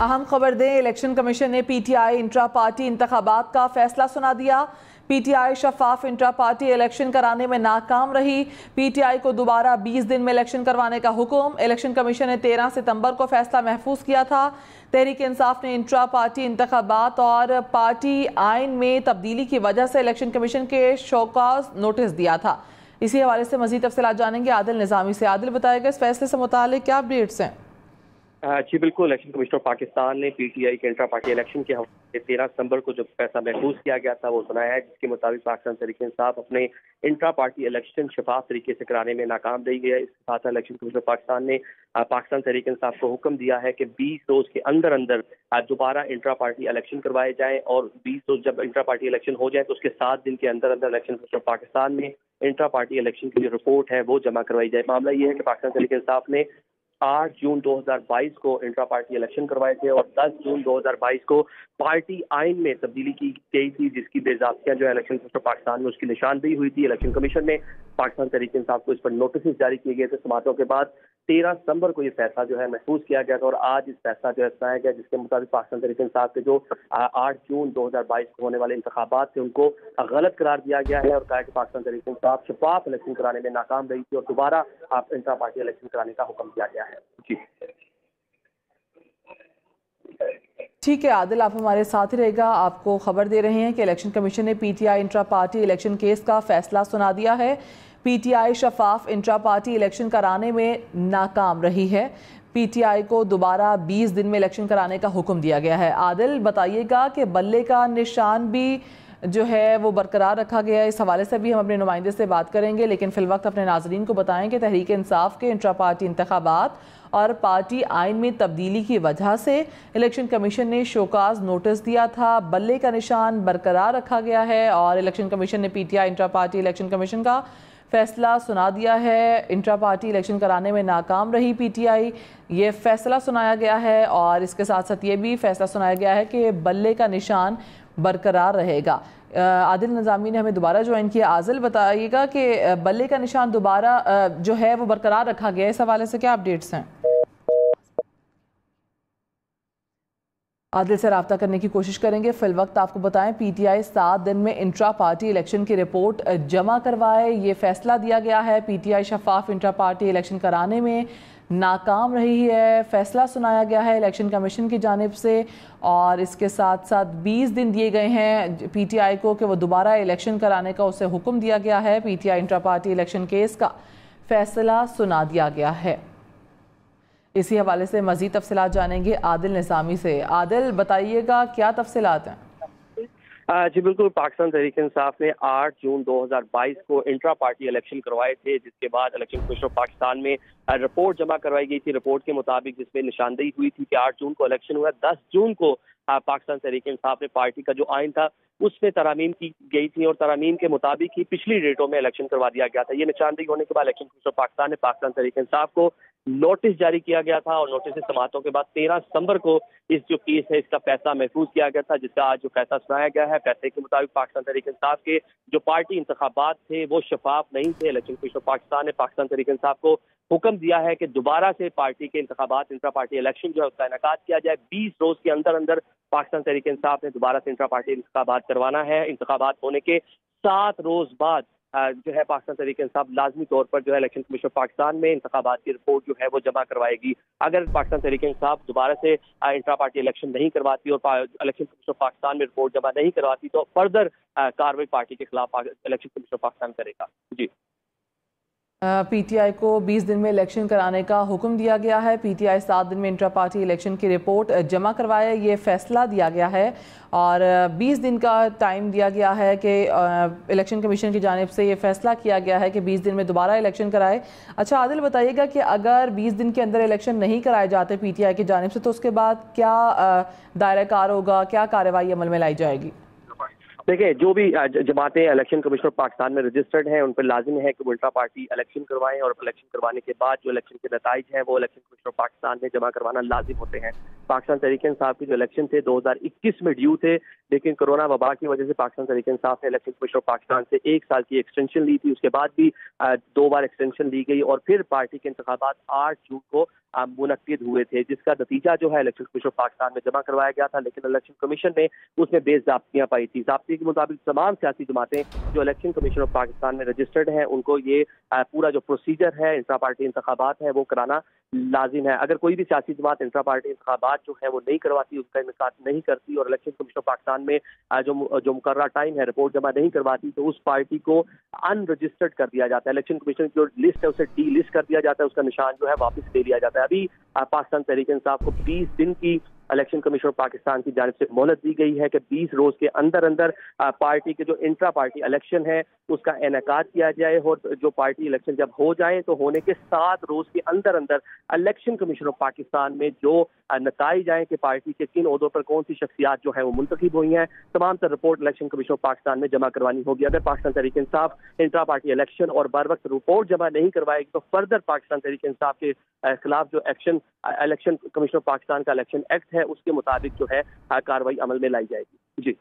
अहम खबर दें, इलेक्शन कमीशन ने पीटीआई इंट्रा पार्टी इंतखाबात का फैसला सुना दिया। पीटीआई शफाफ इंट्रा पार्टी इलेक्शन कराने में नाकाम रही। पीटीआई को दोबारा 20 दिन में इलेक्शन करवाने का हुक्म। इलेक्शन कमीशन ने 13 सितंबर को फैसला महफूज किया था। तहरीक इंसाफ ने इंट्रा पार्टी इंतखाबात और पार्टी आइन में तब्दीली की वजह से इलेक्शन कमीशन के शोकॉज नोटिस दिया था। इसी हवाले से मजीद तफसीलात जानेंगे आदिल निज़ामी से। आदिल, बताएगा इस फैसले से मुतालिक क्या अपडेट्स हैं? जी बिल्कुल, इलेक्शन कमीशन ऑफ पाकिस्तान ने पीटीआई के इंट्रा पार्टी इलेक्शन के हवाले 13 सितंबर को जो फैसला महफूज किया गया था वो सुनाया है, जिसके मुताबिक पाकिस्तान तहरीक इंसाफ अपने इंट्रा पार्टी इलेक्शन शफाफ तरीके से कराने में नाकाम रही है। इसके साथ इलेक्शन कमीशन ऑफ पाकिस्तान ने पाकिस्तान तहरीक इंसाफ को हुक्म दिया है कि 20 रोज के अंदर अंदर दोबारा इंट्रा पार्टी इलेक्शन करवाए जाएं और 20 रोज जब इंट्रा पार्टी इलेक्शन हो जाए तो उसके 7 दिन के अंदर अंदर इलेक्शन कमीशन ऑफ पाकिस्तान में इंट्रा पार्टी इलेक्शन की जो रिपोर्ट है वो जमा करवाई जाए। मामला ये है कि पाकिस्तान तहरीक इंसाफ ने 8 जून 2022 को इंट्रा पार्टी इलेक्शन करवाए थे और 10 जून 2022 को पार्टी आइन में तब्दीली की गई थी, जिसकी बेज़ाब्तियां जो है इलेक्शन कमीशन ऑफ पाकिस्तान में उसकी निशानदेही हुई थी। इलेक्शन कमीशन ने पाकिस्तान तहरीक इंसाफ को इस पर नोटिस जारी किए गए थे। समातों के बाद 13 सितंबर को ये फैसला जो है महफूज किया गया था और आज इस फैसला जो है सुनाया गया, जिसके मुताबिक पाकिस्तान तहरीक इंसाफ के जो 8 जून 2022 को होने वाले इंतखाबात थे उनको गलत करार दिया गया है और कहा कि पाकिस्तान तहरीक इंसाफ शफाफ इलेक्शन कराने में नाकाम रही थी और दोबारा इंट्रा पार्टी इलेक्शन कराने का हुक्म दिया गया है। जी ठीक है आदिल, आप हमारे साथ ही रहेगा। आपको खबर दे रहे हैं कि इलेक्शन कमीशन ने PTI intra party election case का फैसला सुना दिया है। पीटीआई शफाफ इंट्रा पार्टी इलेक्शन कराने में नाकाम रही है। पीटीआई को दोबारा 20 दिन में इलेक्शन कराने का हुक्म दिया गया है। आदिल, बताइएगा कि बल्ले का निशान भी जो है वो बरकरार रखा गया है। इस हवाले से भी हम अपने नुमाइंदे से बात करेंगे, लेकिन फिल वक्त अपने नाजरीन को बताएं कि तहरीक इंसाफ के इंट्रा पार्टी इंतखाबात और पार्टी आइन में तब्दीली की वजह से इलेक्शन कमीशन ने शोकाज नोटिस दिया था। बल्ले का निशान बरकरार रखा गया है और इलेक्शन कमीशन ने PTI intra party election commission का फैसला सुना दिया है। इंट्रा पार्टी इलेक्शन कराने में नाकाम रही पीटीआई, ये फैसला सुनाया गया है और इसके साथ साथ ये भी फैसला सुनाया गया है कि बल्ले का निशान बरकरार रहेगा। आदिल निज़ामी ने हमें दोबारा ज्वाइन किया। आदिल, बताइएगा कि बल्ले का निशान दोबारा जो है वो बरकरार रखा गया है, इस हवाले से क्या अपडेट्स हैं? आदिल से रब्ता करने की कोशिश करेंगे। फिल वक्त आपको बताएं, पीटीआई 7 दिन में इंट्रा पार्टी इलेक्शन की रिपोर्ट जमा करवाए, ये फैसला दिया गया है। पीटीआई शफाफ इंट्रा पार्टी इलेक्शन कराने में नाकाम रही है, फैसला सुनाया गया है इलेक्शन कमीशन की जानिब से और इसके साथ साथ 20 दिन दिए गए हैं पीटीआई को कि वो दोबारा इलेक्शन कराने का उसे हुक्म दिया गया है। PTI intra party election case का फैसला सुना दिया गया है। इसी हवाले से मजीद तफसीलात जानेंगे आदिल निज़ामी से। आदिल, बताइएगा क्या तफसीलात हैं? जी बिल्कुल, पाकिस्तान तहरीक इंसाफ ने 8 जून 2022 को इंट्रा पार्टी इलेक्शन करवाए थे, जिसके बाद इलेक्शन कमीशन ऑफ पाकिस्तान में रिपोर्ट जमा करवाई गई थी। रिपोर्ट के मुताबिक जिसमें निशानदेही हुई थी कि 8 जून को इलेक्शन हुआ, 10 जून को पाकिस्तान तहरीक इंसाफ ने पार्टी का जो आइन था उसमें तरामीम की गई थी और तरामीम के मुताबिक ही पिछली डेटों में इलेक्शन करवा दिया गया था। ये निशानदेही होने के बाद इलेक्शन कमीशन ऑफ पाकिस्तान ने पाकिस्तान तहरीक इंसाफ को नोटिस जारी किया गया था और नोटिस समातों के बाद 13 सितंबर को इस जो केस है इसका फैसला महफूज किया गया था, जिसका आज जो फैसला सुनाया गया है। फैसले के मुताबिक पाकिस्तान तहरीक इंसाफ के जो पार्टी इंतखाबात थे वो शफाफ नहीं थे। इलेक्शन कमीशन ऑफ पाकिस्तान ने पाकिस्तान तहरीक इंसाफ को हुक्म दिया है कि दोबारा से पार्टी के इंतखाबात इंट्रा पार्टी इलेक्शन जो है उसका इनेकाद किया जाए। 20 रोज के अंदर अंदर पाकिस्तान तहरीक इंसाफ ने दोबारा से इंट्रा पार्टी इंतखाबात करवाना है। इंतखाबात होने के 7 रोज बाद जो है पाकिस्तान तहरीक इंसाफ लाजमी तौर पर जो है इलेक्शन कमीशन ऑफ पाकिस्तान में इंतखाबात की रिपोर्ट जो है वो जमा करवाएगी। अगर पाकिस्तान तहरीक इंसाफ दोबारा से इंट्रा पार्टी इलेक्शन नहीं करवाती और इलेक्शन कमीशन ऑफ पाकिस्तान में रिपोर्ट जमा नहीं करवाती तो फर्दर कार्रवाई पार्टी के खिलाफ इलेक्शन कमीशन ऑफ पाकिस्तान करेगा। जी, पीटीआई को 20 दिन में इलेक्शन कराने का हुक्म दिया गया है। पीटीआई 7 दिन में इंट्रा पार्टी इलेक्शन की रिपोर्ट जमा करवाए, ये फैसला दिया गया है और 20 दिन का टाइम दिया गया है कि इलेक्शन कमीशन की जानिब से ये फैसला किया गया है कि 20 दिन में दोबारा इलेक्शन कराए। अच्छा आदिल, बताइएगा कि अगर 20 दिन के अंदर इलेक्शन नहीं कराए जाते पीटीआई की जानिब से तो उसके बाद क्या दायरा कार होगा, क्या कार्रवाई अमल में लाई जाएगी? देखिए, जो भी जमातें इलेक्शन कमीशन ऑफ पाकिस्तान में रजिस्टर्ड हैं उन पर लाजिम है कि वो इंट्रा पार्टी इलेक्शन करवाएं और इलेक्शन करवाने के बाद जो इलेक्शन के नताइज हैं वो इलेक्शन कमीशन ऑफ पाकिस्तान में जमा करवाना लाजिम होते हैं। पाकिस्तान तहरीक इंसाफ के जो इलेक्शन थे 2021 में ड्यू थे, लेकिन कोरोना वबा की वजह से पाकिस्तान तहरीक इंसाफ ने इलेक्शन कमीशन ऑफ पाकिस्तान से 1 साल की एक्सटेंशन ली थी। उसके बाद भी 2 बार एक्सटेंशन ली गई और फिर पार्टी के इंतखाबात 8 जून को मुनक्किद हुए थे, जिसका नतीजा जो है इलेक्शन कमीशन ऑफ पाकिस्तान में जमा करवाया गया था, लेकिन इलेक्शन कमीशन ने उसमें बेज़ाब्तियां पाई थी। ज़ाब्ते के मुताबिक तमाम सियासी जमातें जो इलेक्शन कमीशन ऑफ पाकिस्तान में रजिस्टर्ड हैं, उनको ये पूरा जो प्रोसीजर है इंट्रा पार्टी इंतखाबात है वो कराना लाजिम है। अगर कोई भी सियासी जमात इंट्रा पार्टी इंतखाबात जो है वो नहीं करवाती, उसका इनेकाद नहीं करती और इलेक्शन कमीशन ऑफ पाकिस्तान में जो मुकर्रर टाइम है रिपोर्ट जमा नहीं करवाती, तो उस पार्टी को अनरजिस्टर्ड कर दिया जाता है। इलेक्शन कमीशन की जो लिस्ट है उसे डी लिस्ट कर दिया जाता है, उसका निशान जो है वापस ले लिया जाता है। अभी पाकिस्तान तहरीक इंसाफ को 20 दिन की इलेक्शन कमीशन ऑफ पाकिस्तान की जानिब से मोहलत दी गई है कि 20 रोज के अंदर अंदर पार्टी के जो इंट्रा पार्टी इलेक्शन है उसका इनेकाद किया जाए, और जो पार्टी इलेक्शन जब हो जाए तो होने के 7 रोज के अंदर अंदर इलेक्शन कमीशन ऑफ पाकिस्तान में जो नताइज जाए कि पार्टी के किन ओहदों पर कौन सी शख्सियात जो है वो मुंतखब हुई हैं, तमाम तर report election commission of Pakistan में जमा करवानी होगी। अगर Pakistan Tehreek Insaf intra party election और बर वक्त रिपोर्ट जमा नहीं करवाएगी तो फर्दर पाकिस्तान तहरीक इंसाफ के खिलाफ जो action election commission of Pakistan का इलेक्शन एक्ट है उसके मुताबिक जो है कार्रवाई अमल में लाई जाएगी। जी।